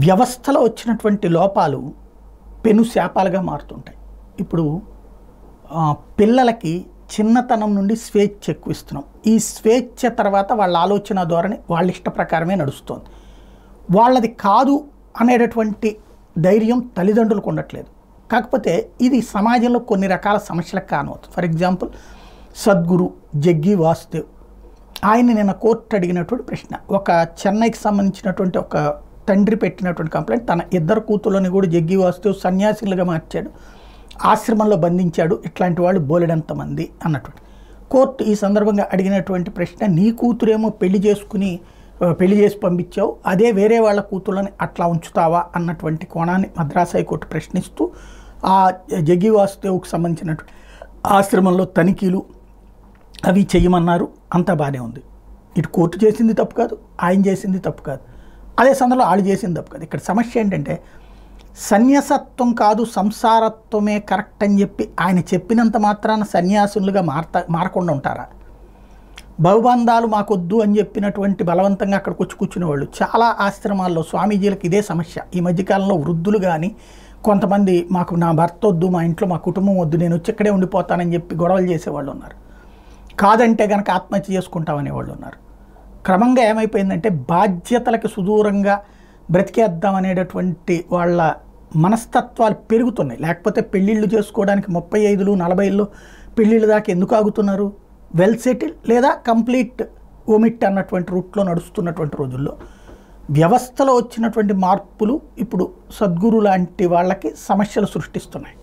వ్యవస్థలో వచ్చినటువంటి లోపాలు పెను శాపాలుగా మారుతుంటాయి. ఇప్పుడు పిల్లలకి చిన్నతనం నుండి స్వేచ్ఛ ఎక్కువ ఇస్తున్నాం. ఈ స్వేచ్ఛ తర్వాత వాళ్ళ ఆలోచన ధోరణి వాళ్ళ ఇష్ట ప్రకారమే నడుస్తుంది. వాళ్ళది కాదు అనేటటువంటి ధైర్యం తల్లిదండ్రులకు ఉండట్లేదు. కాకపోతే ఇది సమాజంలో కొన్ని రకాల సమస్యలకు కారణమవుతుంది. ఫర్ ఎగ్జాంపుల్ సద్గురు జగ్గి వాసుదేవ్, ఆయన నిన్న కోర్టు అడిగినటువంటి ప్రశ్న, ఒక చెన్నైకి సంబంధించినటువంటి ఒక తండ్రి పెట్టినటువంటి కంప్లైంట్, తన ఇద్దరు కూతుళ్ళని కూడా జగ్గి వాసుదేవ్ సన్యాసులుగా మార్చాడు, ఆశ్రమంలో బంధించాడు, ఇట్లాంటి వాళ్ళు బోలెడంతమంది అన్నటువంటి. కోర్టు ఈ సందర్భంగా అడిగినటువంటి ప్రశ్న, నీ కూతురేమో పెళ్లి చేసి పంపించావు, అదే వేరే వాళ్ళ కూతుళ్ళని అట్లా ఉంచుతావా అన్నటువంటి కోణాన్ని మద్రాసు హైకోర్టు ప్రశ్నిస్తూ ఆ జగ్గి వాసుదేవ్కి సంబంధించినటువంటి ఆశ్రమంలో తనిఖీలు అవి చేయమన్నారు. అంతా బాగానే ఉంది. ఇటు కోర్టు చేసింది తప్పు కాదు, ఆయన చేసింది తప్పు కాదు, అదే సందర్భంలో వాళ్ళు చేసింది తప్పు కాదు. ఇక్కడ సమస్య ఏంటంటే సన్యాసత్వం కాదు సంసారత్వమే కరెక్ట్ అని చెప్పి ఆయన చెప్పినంత మాత్రాన సన్యాసులుగా మారకుండా ఉంటారా? బహుబంధాలు మాకొద్దు అని చెప్పినటువంటి బలవంతంగా అక్కడికి వచ్చి కూర్చునేవాళ్ళు చాలా ఆశ్రమాల్లో స్వామీజీలకు ఇదే సమస్య. ఈ మధ్యకాలంలో వృద్ధులు కానీ కొంతమంది మాకు నా భర్త వద్దు, మా ఇంట్లో మా కుటుంబం వద్దు, నేను వచ్చి ఇక్కడే ఉండిపోతానని చెప్పి గొడవలు చేసేవాళ్ళు ఉన్నారు. కాదంటే కనుక ఆత్మహత్య చేసుకుంటామనేవాళ్ళు ఉన్నారు. క్రమంగా ఏమైపోయిందంటే బాధ్యతలకు సుదూరంగా బ్రతికేద్దాం అనేటటువంటి వాళ్ళ మనస్తత్వాలు పెరుగుతున్నాయి. లేకపోతే పెళ్ళిళ్ళు చేసుకోవడానికి 35, 40లో పెళ్ళిళ్ళు దాకా ఎందుకు ఆగుతున్నారు? వెల్ సెటిల్ లేదా కంప్లీట్ ఒమిట్ అన్నటువంటి రూట్లో నడుస్తున్నటువంటి రోజుల్లో వ్యవస్థలో వచ్చినటువంటి మార్పులు ఇప్పుడు సద్గురు లాంటి వాళ్ళకి సమస్యలు సృష్టిస్తున్నాయి.